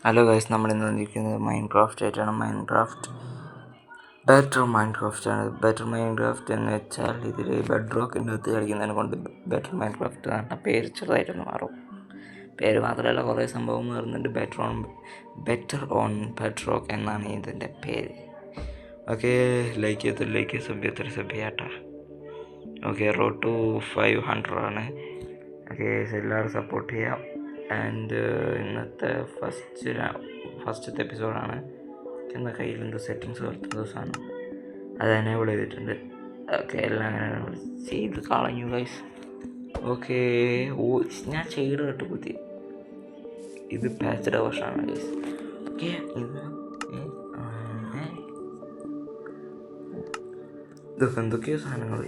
Hello guys, നമ്മളിന്ന് വന്നിരിക്കുന്നത് Minecraft ആയിട്ടാണ്. മൈൻക്രാഫ്റ്റ് ആണ്. ബെറ്റർ മൈൻക്രാഫ്റ്റ് എന്ന് വെച്ചാൽ ഇതിൽ ബെഡ് റോക്കിൻ്റെ അകത്ത് കളിക്കുന്നതിനെ കൊണ്ട് ബെറ്റർ മൈൻക്രാഫ്റ്റ് എന്ന് പറഞ്ഞാൽ പേര് ചെറുതായിട്ടൊന്ന് മാറും. പേര് മാത്രമല്ല, കുറേ സംഭവം വരുന്നുണ്ട്. ബെറ്റർ ഓൺ ബെഡ് റോക്ക് എന്നാണ് ഇതിൻ്റെ പേര്. ഓക്കെ, ലൈക്ക് സഭ്യാട്ടാ. ഓക്കെ, റോഡ് ടു 500 ആണ്. ഓക്കെ, എല്ലാവരും സപ്പോർട്ട് ചെയ്യാം. ആൻഡ് ഇന്നത്തെ ഫസ്റ്റത്തെ എപ്പിസോഡാണ്. എൻ്റെ കയ്യിലെന്തോ സെറ്റിങ്സ് പോലത്തെ ദിവസമാണ്, അത് എനേബിൾ ചെയ്തിട്ടുണ്ട്. ഓക്കെ, എല്ലാം അങ്ങനെ ചെയ്ത് കളഞ്ഞു ഗൈസ്. ഓക്കെ, ഞാൻ ചെയ്ത് കേട്ട് പുതിയ ഇത് പാച്ചഡ് വേർഷനാണ് ഗൈസ്. ഓക്കെ, ഇതൊക്കെ എന്തൊക്കെയോ സാധനങ്ങൾ.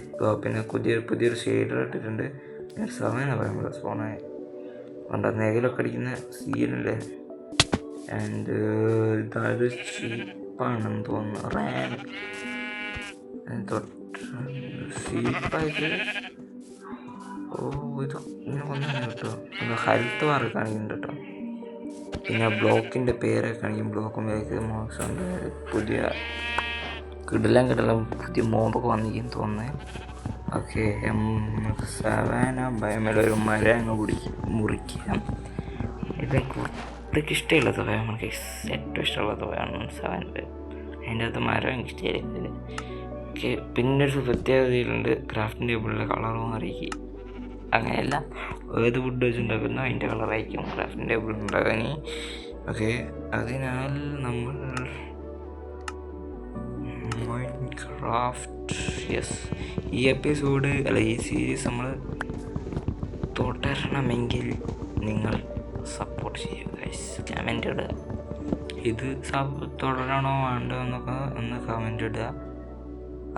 പിന്നെ പുതിയൊരു ഷെയ്ഡർ ഇട്ടിട്ടുണ്ട്. ഞാൻ സമയം പറയുമ്പോൾ സ്പോണായി പണ്ട് നെഗലൊക്കെ അടിക്കുന്ന സീനല്ലേ. ആൻഡ് ഇതായത് ഷീപ്പാണെന്ന് തോന്നുന്നു. ഷീപ്പായിട്ട് ഇത് ഇങ്ങനെ കൊണ്ടാണ് കേട്ടോ. ഹെൽത്ത് മാർക്ക് കാണിക്കുന്നുണ്ട് കേട്ടോ. പിന്നെ ബ്ലോക്കിൻ്റെ പേരൊക്കെ കാണിക്കും. ബ്ലോക്കും പേര് മോക്സ് ഉണ്ട്. പുതിയ പുതിയ മോബൊക്കെ വന്നിരിക്കുന്നു തോന്നുന്നത്. ഓക്കെ, സവാന ബയമേലെ ഒരു മരം അങ്ങ് മുറിക്കാം. ഇതൊക്കെ ഇഷ്ടമില്ലാത്ത ഭയം, ഏറ്റവും ഇഷ്ടമുള്ള ഭയമാണ് സവാന ഭയം. അതിൻ്റെ അകത്ത് മരം എനിക്ക് ഇഷ്ടമായിരിക്കില്ല. ഓക്കെ, പിന്നെ ഒരു പ്രത്യേകതയിലുണ്ട്. Crafting ടേബിളിലെ colour മാറിയിരിക്കും. അങ്ങനെയല്ല, ഏത് ഫുഡ് വെച്ചുണ്ടാക്കുന്നു അതിൻ്റെ കളറായിരിക്കും ക്രാഫ്റ്റിംഗ് ടേബിൾ ഉണ്ടാകാൻ. ഓക്കെ, അതിനാൽ നമ്മൾ ഈ എപ്പിസോഡ് ഈ സീരീസ് നമ്മൾ തുടരണമെങ്കിൽ നിങ്ങൾ സപ്പോർട്ട് ചെയ്യുക ഗൈസ്. കമൻ്റ് ഇടുക, ഇത് തുടരണോ വേണ്ടോ എന്നൊക്കെ ഒന്ന് കമൻ്റ് ഇടുക.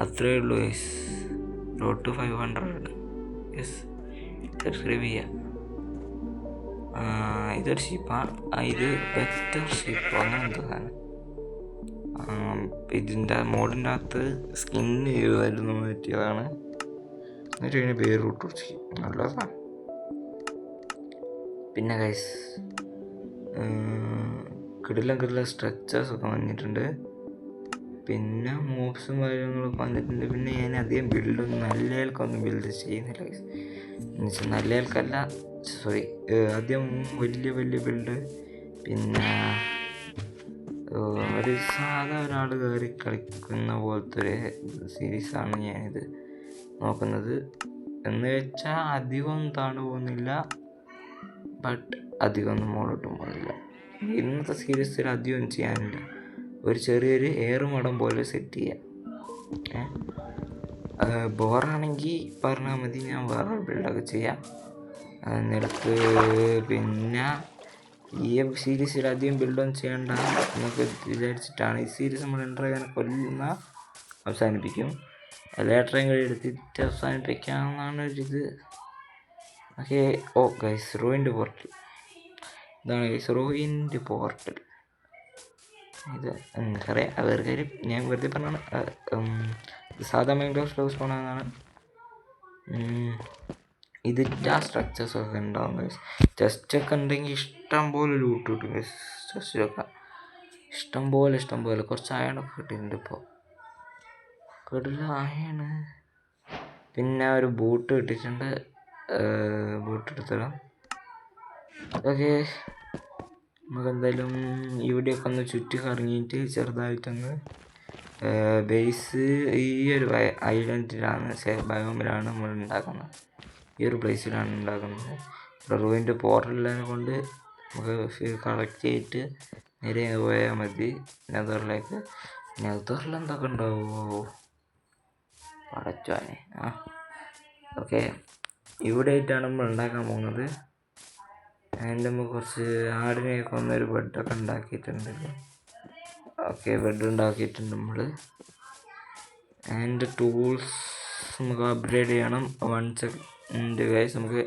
അത്രയേ ഉള്ളൂ guys. Road to 500. Yes, subscribe ചെയ്യുക. ഇതൊരു ഷിപ്പാണ്. ഇത് ബെറ്റർ ഷിപ്പ് അങ്ങനെ എന്തോ സാധനം. ഇതിൻ്റെ മോഡിൻ്റെ അകത്ത് സ്കിന്ന് ചെയ്തായിരുന്നു പറ്റിയതാണ്. എന്നിട്ട് ഇതിന് പേര് ഇട്ടു നല്ലതാണ്. പിന്നെ ഗൈസ് കിടിലം സ്ട്രക്ചേഴ്സൊക്കെ വന്നിട്ടുണ്ട്. പിന്നെ മോബ്സും കാര്യങ്ങളൊക്കെ വന്നിട്ടുണ്ട്. പിന്നെ ഞാൻ അധികം നല്ലയാൾക്കൊന്നും ബിൽഡ് ചെയ്യുന്നില്ല ഗൈസ്. എന്നുവെച്ചാൽ നല്ലയാൾക്കല്ല, ആദ്യം വലിയ ബിൽഡ്. പിന്നെ ഒരു ഒരാൾ കയറി കളിക്കുന്ന പോലത്തെ ഒരു സീരീസാണ് ഞാനിത് നോക്കുന്നത്. എന്ന് വെച്ചാൽ അധികം താണു പോകുന്നില്ല, ബട്ട് അധികമൊന്നും മുകളിലോട്ടും പോകുന്നില്ല. ഇന്നത്തെ സീരീസിൽ അധികം ചെയ്യാനില്ല. ഒരു ചെറിയൊരു ഏറുമടം പോലെ സെറ്റ് ചെയ്യാം. ബോറാണെങ്കിൽ പറഞ്ഞാൽ മതി, ഞാൻ വേറെ ബിൽഡൊക്കെ ചെയ്യാം നിനക്ക്. പിന്നെ ഈ സീരീസിൽ അധികം ബിൽഡൊന്നും ചെയ്യണ്ട എന്നൊക്കെ വിചാരിച്ചിട്ടാണ് ഈ സീരീസ് നമ്മൾ എൻ്റർ അവസാനിപ്പിക്കും. എല്ലാ ട്രെയിൻ എടുത്തിട്ട് അവസാനിപ്പിക്കാമെന്നാണ് ഒരിത്. ഓക്കെ, ഗൈസ്, റൂയിൻ്റെ പോർട്ടൽ ഇതാണ് ഗൈസ്. റൂയിൻ്റെ പോർട്ടൽ ഇത് എനിക്കറിയാം. വേറെ കാര്യം ഞാൻ വെറുതെ പറഞ്ഞാണ്. സാധാ മൈൻക്രാഫ്റ്റ് ഹൗസ് പോകണമെന്നാണ്. ഇത് സ്ട്രക്ചേഴ്സൊക്കെ ഉണ്ടാവും ഗൈസ്. ചെസ്റ്റൊക്കെ ഉണ്ടെങ്കിൽ ഇഷ്ടം പോലെ ലൂട്ട് കിട്ടും ഗൈസ്. ചെസ്റ്റൊക്കെ ഇഷ്ടം പോലെ കുറച്ച് അയണൊക്കെ കിട്ടിയിട്ടുണ്ട് ഇപ്പോൾ. അയണ്. പിന്നെ ഒരു ബൂട്ട് കിട്ടിയിട്ടുണ്ട്. ബൂട്ട് എടുത്തിടാം. ഓക്കെ, നമുക്കെന്തായാലും ഇവിടെയൊക്കെ ഒന്ന് ചുറ്റി കറങ്ങിയിട്ട് ചെറുതായിട്ടൊന്ന് ബേസ് ഈ ഒരു ഐലൻഡിലാണ്, ബയോമിലാണ് നമ്മൾ ഉണ്ടാക്കുന്നത്. ഈ ഒരു പ്ലേസിലാണ് ഉണ്ടാക്കുന്നത്. ഇവിടെ റൂയിൻ്റെ പോർട്ടലിനെ കൊണ്ട് നമുക്ക് കളക്ട് ചെയ്തിട്ട് നേരെ പോയാൽ മതി നെതറിലേക്ക്. നെതറിൽ എന്തൊക്കെ ഉണ്ടാവുമോ പടച്ചാനെ. ഓക്കെ, ഇവിടെ ആയിട്ടാണ് നമ്മൾ ഉണ്ടാക്കാൻ പോകുന്നത്. അതിൻ്റെ നമ്മൾ കുറച്ച് ആടിനെയൊക്കെ ഒന്നൊരു ബെഡൊക്കെ ഉണ്ടാക്കിയിട്ടുണ്ട്. ഓക്കെ, ബെഡ് ഉണ്ടാക്കിയിട്ടുണ്ട് നമ്മൾ. ആൻഡ് ടൂൾസ് നമുക്ക് അപ്ഗ്രേഡ് ചെയ്യണം. 1 സെക്കൻഡ് ഗൈസ്. നമുക്ക്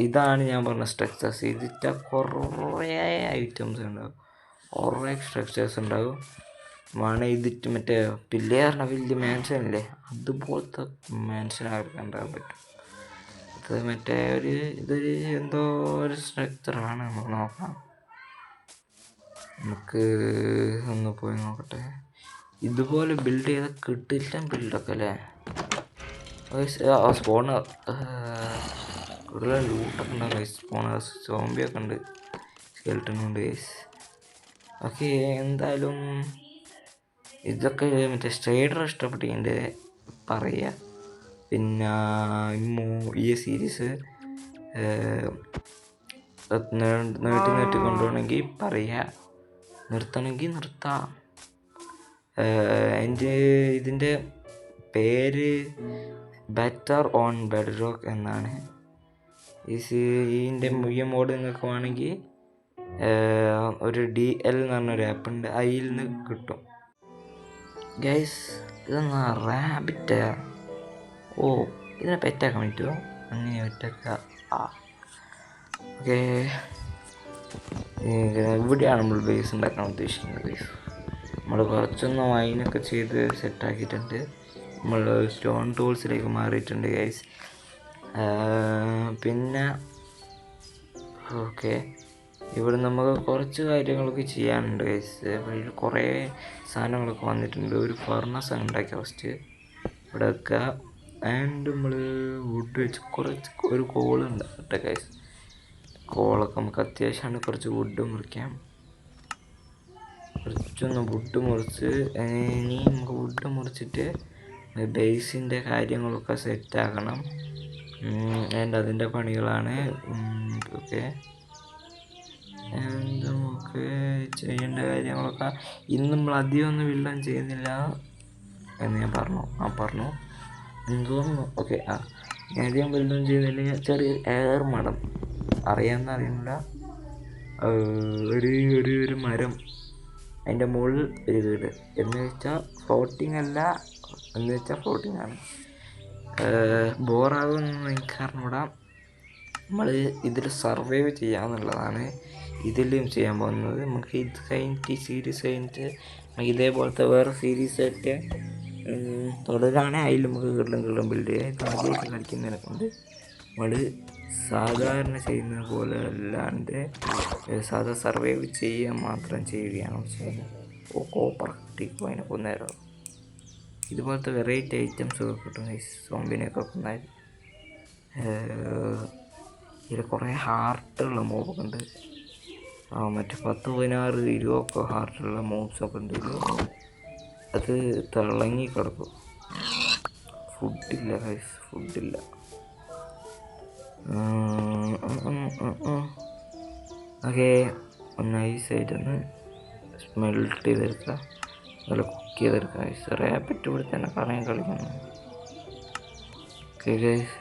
ഇതാണ് ഞാൻ പറഞ്ഞ സ്ട്രക്ചേഴ്സ്. ഇതിൻ്റെ കുറേ ഐറ്റംസ് ഉണ്ടാവും, കുറേ സ്ട്രക്ചേഴ്സ് ഉണ്ടാവും. ഇതിട്ട് മറ്റേ പിള്ളേറിന വലിയ മാൻഷൻ ഇല്ലേ, അതുപോലത്തെ മാൻഷൻ അവർക്ക് ഉണ്ടാകാൻ പറ്റും. ഇത് മറ്റേ ഇതൊരു എന്തോ ഒരു സ്ട്രക്ചറാണ്. നമുക്ക് നോക്കാം, നമുക്ക് ഒന്ന് പോയി നോക്കട്ടെ. ഇതുപോലെ ബിൽഡ് ചെയ്താൽ കിട്ടില്ല ബിൽഡൊക്കെ അല്ലേ. സ്പോണർ കൂടുതൽ ലൂട്ടൊക്കെ ഉണ്ടാകും ഗൈസ്. സ്പോണേഴ്സ് സോംബിയൊക്കെ ഉണ്ട്, സ്കെൽട്ടനുണ്ട് ഗൈസ്. ഓക്കെ, എന്തായാലും ഇതൊക്കെ മറ്റേ സ്ട്രൈഡർ ഇഷ്ടപ്പെട്ടതിൻ്റെ പറയുക. പിന്നെ ഈ സീരീസ് നീട്ടി കൊണ്ടുപോകണമെങ്കിൽ പറയുക, നിർത്തണമെങ്കിൽ നിർത്താം. ഇതിൻ്റെ പേര് ബെറ്റർ ഓൺ ബെഡ് റോക്ക് എന്നാണ്. ഇതിൻ്റെ മുഴുവൻ മോഡ് നിങ്ങൾക്ക് വേണമെങ്കിൽ ഒരു DL എന്ന് പറഞ്ഞൊരു ആപ്പുണ്ട്, അതിൽ നിന്ന് കിട്ടും ഗൈസ്. ഇതൊന്നാ റാബിറ്റാ? ഓ, ഇതിനെ പെറ്റാക്കാൻ പറ്റുമോ? അങ്ങനെ പെറ്റാക്കാം. ഓക്കെ, ഇവിടെയാണ് നമ്മൾ ബേസ് ഉണ്ടാക്കാൻ ഉദ്ദേശിക്കുന്നത് ഗൈസ്. നമ്മൾ കുറച്ചൊന്ന് വൈനൊക്കെ ചെയ്ത് സെറ്റാക്കിയിട്ടുണ്ട്. നമ്മൾ സ്റ്റോൺ ടൂൾസിലേക്ക് മാറിയിട്ടുണ്ട് ഗൈസ്. പിന്നെ ഓക്കെ, ഇവിടെ നമുക്ക് കുറച്ച് കാര്യങ്ങളൊക്കെ ചെയ്യാനുണ്ട് ഗൈസ്. ഇവിടെ കുറേ സാധനങ്ങളൊക്കെ വന്നിട്ടുണ്ട്. ഒരു ഫർണസ് ഉണ്ടാക്കിയ ഫസ്റ്റ് ഇവിടെ വെക്കുക. ആൻഡ് നമ്മൾ വുഡ് വെച്ച് ഒരു കോളുണ്ട് കേട്ടോ ഗൈസ്. കോളൊക്കെ നമുക്ക് അത്യാവശ്യമാണ്. കുറച്ച് വുഡ് മുറിക്കാം. കുറച്ചൊന്ന് വുഡ് മുറിച്ച് ഇനി നമുക്ക് വുഡ് മുറിച്ചിട്ട് ബേസിൻ്റെ കാര്യങ്ങളൊക്കെ സെറ്റാക്കണം. ആൻഡ് അതിൻ്റെ പണികളാണ്. ഓക്കെ, നമുക്ക് ചെയ്യേണ്ട കാര്യങ്ങളൊക്കെ ഇന്ന് നമ്മൾ അധികമൊന്നും ബിൽഡൊന്നും ചെയ്യുന്നില്ല എന്ന് ഞാൻ പറഞ്ഞു എന്തോന്നു. ഓക്കെ, ഞാൻ അധികം ബിൽഡൊന്നും ചെയ്യുന്നില്ല. ചെറിയ എയർ മടം അറിയില്ല. ഒരു മരം, അതിൻ്റെ മുകളിൽ ഒരു വീട് എന്ന് വെച്ചാൽ ഫ്ലോട്ടിംഗ് അല്ല, എന്ന് വെച്ചാൽ ഫ്ലോട്ടിംഗ് ആണ്. ബോറാകുമെന്ന് എനിക്ക് അറിഞ്ഞൂടാ. നമ്മൾ ഇതിൽ സർവൈവ് ചെയ്യാമെന്നുള്ളതാണ് ഇതിലും ചെയ്യാൻ പോകുന്നത്. നമുക്ക് ഇത് കഴിഞ്ഞിട്ട് ഈ സീരീസ് കഴിഞ്ഞിട്ട് ഇതേപോലത്തെ വേറെ സീരീസായിട്ട് തുടരാണെങ്കിൽ അതിൽ നമുക്ക് കിള്ളും ബിൽഡ് ചെയ്യാം. ഇത് ആദ്യമായിട്ട് കളിക്കുന്നതിനെ കൊണ്ട് നമ്മൾ സാധാരണ ചെയ്യുന്നത് പോലെ അല്ലാണ്ട് സാധാ സർവൈവ് ചെയ്യാൻ മാത്രം ചെയ്യുകയാണ് ചെയ്യുന്നത്. കോപ്പർ കിട്ടിക്കും അതിനെ കൊന്നേരം. ഇതുപോലത്തെ വെറൈറ്റി ഐറ്റംസ് ഒക്കെ കിട്ടും സോംബിനെയൊക്കെ കൊന്നാൽ. ഇതിൽ കുറേ ഹാർട്ടുള്ള മോബൊക്കെ ഉണ്ട്. മറ്റേ 10, 16, 20 ഹാർട്ടുള്ള മോബ്സൊക്കെ ഉണ്ട്. അത് തിളങ്ങി കിടക്കും. ഫുഡില്ല ഗൈസ്, ഫുഡില്ല. ഓക്കെ, ഒന്ന് നൈസായിട്ടൊന്ന് സ്മെൽട്ട് ചെയ്തെടുക്കുക, അതുപോലെ കുക്ക് ചെയ്തെടുക്കുക ഗൈസ്. റാബിറ്റ് ഇവിടെ തന്നെ കളിക്കുന്നു. ഓക്കെ ഗൈസ്,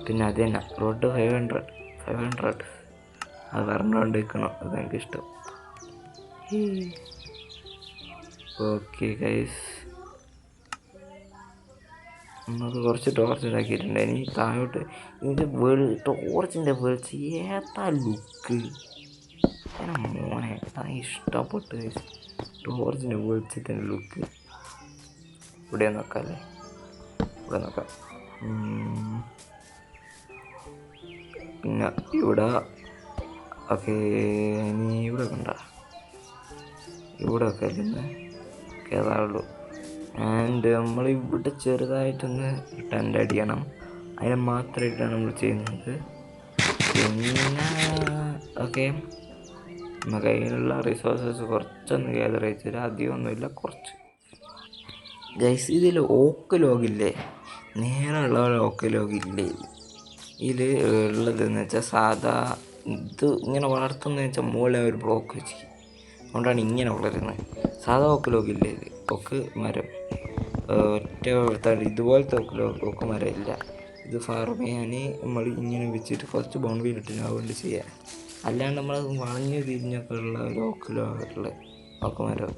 പിന്നെ അത് തന്നെ റോഡ് 500 അത് പറഞ്ഞുകൊണ്ടിരിക്കണം. അതെനിക്കിഷ്ടം. ഓക്കെ ഗൈസ്, നമുക്ക് കുറച്ച് ടോർച്ച് ഉണ്ടാക്കിയിട്ടുണ്ട്. ഇനി താഴോട്ട് ഇതിൻ്റെ ടോർച്ചിൻ്റെ വെളിച്ച് ഏതാ ലുക്ക് മോനെ, അത് ഇഷ്ടപ്പെട്ടു ഗൈസ്. ടോർച്ചിൻ്റെ വെളിച്ചത്തിൻ്റെ ലുക്ക്. ഇവിടെ നോക്കാം അല്ലേ, ഇവിടെ നോക്കാം. പിന്നെ ഇവിടെ ഓക്കെ, ഇനി ഇവിടെ കണ്ട ഇവിടെ ഒക്കെ അല്ലേ കേറാറുള്ളൂ. ആൻഡ് നമ്മളിവിടെ ചെറുതായിട്ടൊന്ന് ടെൻ്റ് അടിക്കണം. അതിനെ മാത്രമായിട്ടാണ് നമ്മൾ ചെയ്യുന്നത്. പിന്നെ ഓക്കെ, നമുക്ക് അതിനുള്ള റിസോഴ്സസ് കുറച്ചൊന്ന് ഗ്യാദർ ചെയ്ത് അധികമൊന്നുമില്ല, കുറച്ച് ഗൈസ്. ഇതിൽ ഓക്ക് ലോഗില്ലേ, നേരെയുള്ള ഓക്ക് ലോഗില്ലേ ഇതിൽ ഉള്ളതെന്ന് വെച്ചാൽ സാധാ ഇത് ഇങ്ങനെ വളർത്തുന്നതെന്ന് വെച്ചാൽ മുകളിൽ ഒരു ബ്ലോക്ക് വെച്ച് അതുകൊണ്ടാണ് ഇങ്ങനെ വളരുന്നത്. സാധാ ഓക്ക് ലോഗില്ലേ, ഇത് ഓക്ക് മരം ഒറ്റ ഇതുപോലത്തെ ഓക്ക് മരം ഇല്ല. ഇത് ഫാർം ചെയ്യാൻ നമ്മൾ ഇങ്ങനെ വെച്ചിട്ട് കുറച്ച് ബൗണ്ടറിയിലിട്ട് അതുകൊണ്ട് ചെയ്യാൻ. അല്ലാണ്ട് നമ്മൾ വളഞ്ഞ് തിരിഞ്ഞൊക്കെ ഉള്ള ഒരു ഓക്ക് മരം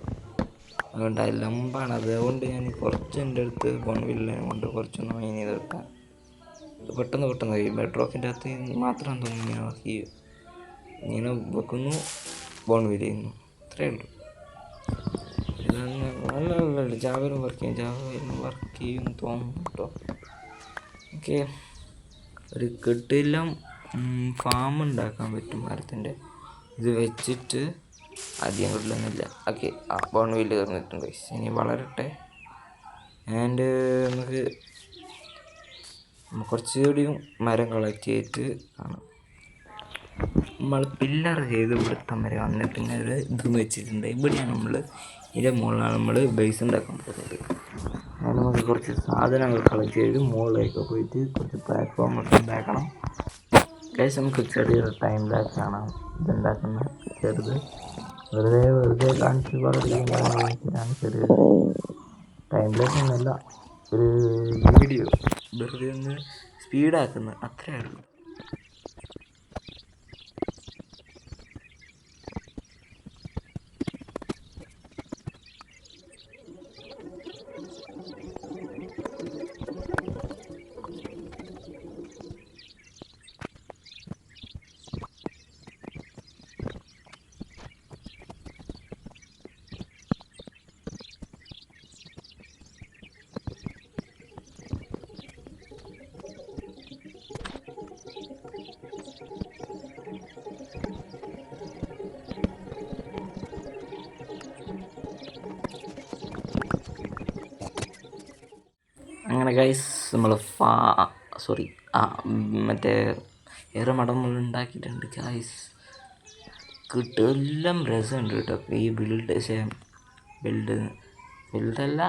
അതുകൊണ്ട് അത് ലംബാണ്. അതുകൊണ്ട് ഞാൻ കുറച്ച് എൻ്റെ അടുത്ത് ബൗണ്ടറിയില്ല കൊണ്ട് കുറച്ചൊന്ന് മൈൻ ചെയ്ത് വെക്കാം. പെട്ടെന്ന് ഈ ബെഡ് റോക്കിൻ്റെ അകത്ത് മാത്രം തോന്നുന്നു ഇങ്ങനെ വെക്കുന്നു, ബൗണ്ടറി ചെയ്യുന്നു, അത്രയേ ഉള്ളൂ. നല്ല ജാവലും വർക്ക് ചെയ്യും തോന്നുന്നു കേട്ടോ. ഓക്കെ. ഒരു കെട്ടിലും ഫാം ഉണ്ടാക്കാൻ പറ്റും മരത്തിൻ്റെ. ഇത് വെച്ചിട്ട് അധികം കിട്ടില്ലെന്നില്ല. ഓക്കെ, ബോൺവില്ല് തീർന്നിട്ടുണ്ട്. ഇനി വളരട്ടെ. ആൻഡ് നമുക്ക് കുറച്ചുകൂടിയും മരം കളക്ട് ചെയ്തിട്ട് കാണാം. നമ്മൾ പില്ലർ ചെയ്ത് ഇവിടുത്തെ വരെ വന്ന് പിന്നെ ഒരു ഇതെന്ന് വെച്ചിട്ടുണ്ട്. ഇവിടെയാണ് നമ്മൾ ഇതിൻ്റെ മുകളിലാണ് നമ്മൾ ബേസ് ഉണ്ടാക്കാൻ പോകുന്നത്. അങ്ങനെ നമുക്ക് കുറച്ച് സാധനങ്ങൾ കളക്ട് ചെയ്ത് മുകളിലേക്ക് പോയിട്ട് കുറച്ച് പ്ലാറ്റ്ഫോം ഒക്കെ ഉണ്ടാക്കണം. ഗൈസ്, നമുക്ക് ചെറിയൊരു ടൈം ലാപ്സ് കാണാം. ഇതുണ്ടാക്കുന്ന ചെറുത് വെറുതെ കാണിച്ച് പറഞ്ഞാണ് ചെറിയൊരു ടൈം ലാപ്സ് ഒന്നുമല്ല, ഒരു വീഡിയോ വെറുതെ ഒന്ന് സ്പീഡാക്കുന്നത് അത്രേ ഉള്ളൂ. അങ്ങനെ ഗൈസ്, നമ്മൾ മറ്റേ എറമടം ഉണ്ടാക്കിയിട്ടുണ്ട് ഗൈസ്. എല്ലാം രസമുണ്ട് കേട്ടോ. ഈ ബിൽഡല്ല,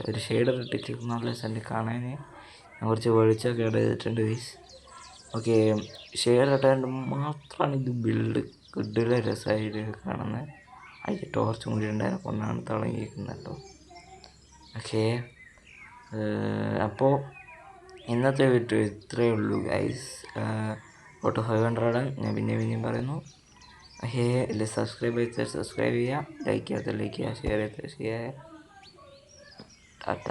ഒരു ഷെയ്ഡർ ഇട്ടിട്ട് നല്ല രസമുണ്ട് കാണാൻ. ഞാൻ കുറച്ച് വെളിച്ചമൊക്കെ ആഡ് ചെയ്തിട്ടുണ്ട് ഗൈസ്. ഓക്കെ, ഷെയ്ഡർ ഇട്ടാണ്ട് മാത്രമാണ് ഇത് ബിൽഡ് കിട്ടില്ല രസമായിട്ട് കാണുന്നത്. അതിൽ ടോർച്ചും കൂടി ഉണ്ടായിരുന്നു, കൊണ്ടാണ് തിളങ്ങിയിരിക്കുന്നത് കേട്ടോ. ഓക്കെ, അപ്പോൾ ഇന്നത്തെ വീഡിയോ ഇത്രയേ ഉള്ളൂ ഗൈസ്. ഫോട്ടോ 500 ഞാൻ പിന്നെയും പറയുന്നു. ഇല്ല സബ്സ്ക്രൈബ് ചെയ്യുക, ലൈക്ക് ചെയ്യാത്ത ലൈക്ക് ചെയ്യുക, ഷെയർ ചെയ്യാത്ത ഷെയർ ചെയ്യുക. ടാറ്റ.